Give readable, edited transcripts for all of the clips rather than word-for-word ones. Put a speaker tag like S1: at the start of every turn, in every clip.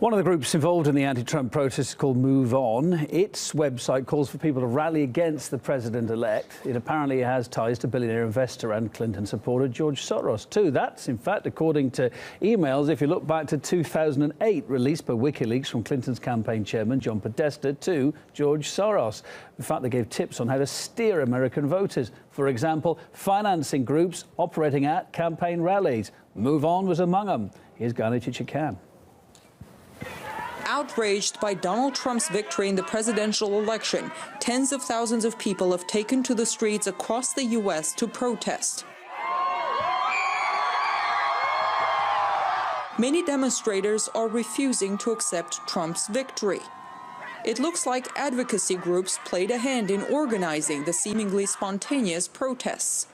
S1: One of the groups involved in the anti-Trump protests is called Move On. Its website calls for people to rally against the president-elect. It apparently has ties to billionaire investor and Clinton supporter George Soros, too. That's, in fact, according to emails, if you look back to 2008, released by WikiLeaks from Clinton's campaign chairman, John Podesta, to George Soros. In fact, they gave tips on how to steer American voters. For example, financing groups operating at campaign rallies. Move On was among them. Here's Gani Chichikam.
S2: Outraged by Donald Trump's victory in the presidential election, tens of thousands of people have taken to the streets across the U.S. to protest. Many demonstrators are refusing to accept Trump's victory. It looks like advocacy groups played a hand in organizing the seemingly spontaneous protests.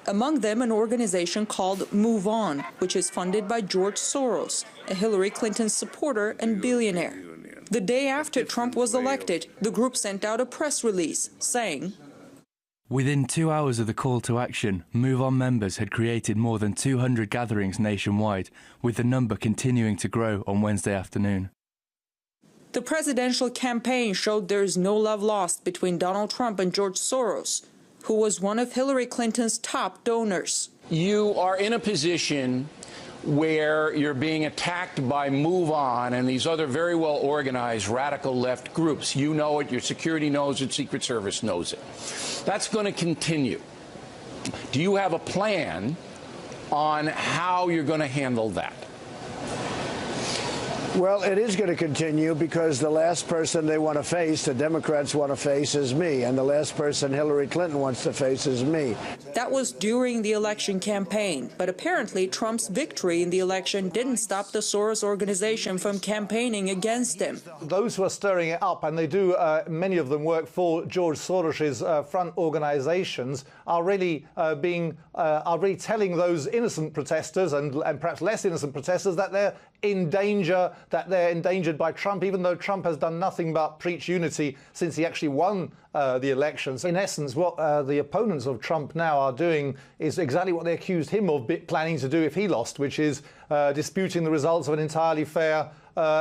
S2: Among them, an organization called Move On, which is funded by George Soros, a Hillary Clinton supporter and billionaire. The day after Trump was elected, the group sent out a press release saying,
S3: "Within 2 hours of the call to action, Move On members had created more than 200 gatherings nationwide, with the number continuing to grow on Wednesday afternoon."
S2: The presidential campaign showed there is no love lost between Donald Trump and George Soros, who was one of Hillary Clinton's top donors.
S4: You are in a position where you're being attacked by Move On and these other very well organized radical left groups. You know it, your security knows it, Secret Service knows it. That's going to continue. Do you have a plan on how you're going to handle that?
S5: Well, it is going to continue because the last person they want to face, the Democrats want to face, is me. And the last person Hillary Clinton wants to face is me.
S2: That was during the election campaign. But apparently Trump's victory in the election didn't stop the Soros organization from campaigning against him.
S6: Those who are stirring it up, and they do, many of them work for George Soros's front organizations, are really telling those innocent protesters and perhaps less innocent protesters that they're in danger, that they're endangered by Trump, even though Trump has done nothing but preach unity since he actually won the elections. In essence, what the opponents of Trump now are doing is exactly what they accused him of planning to do if he lost, which is disputing the results of an entirely fair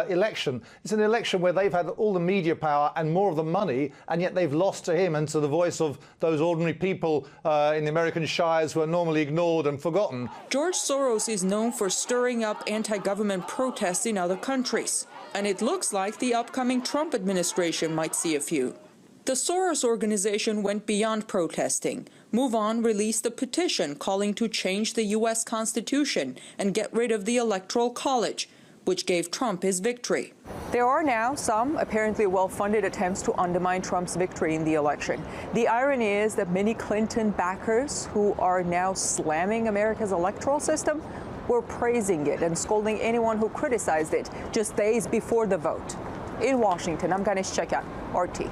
S6: election. It's an election where they've had all the media power and more of the money, and yet they've lost to him and to the voice of those ordinary people in the American shires who are normally ignored and forgotten.
S2: George Soros is known for stirring up anti-government protests in other countries, and it looks like the upcoming Trump administration might see a few. The Soros organization went beyond protesting. Move On released a petition calling to change the U.S. Constitution and get rid of the Electoral College, which gave Trump his victory. There are now some apparently well-funded attempts to undermine Trump's victory in the election. The irony is that many Clinton backers who are now slamming America's electoral system were praising it and scolding anyone who criticized it just days before the vote. In Washington, I'm Gani Chichikam, RT.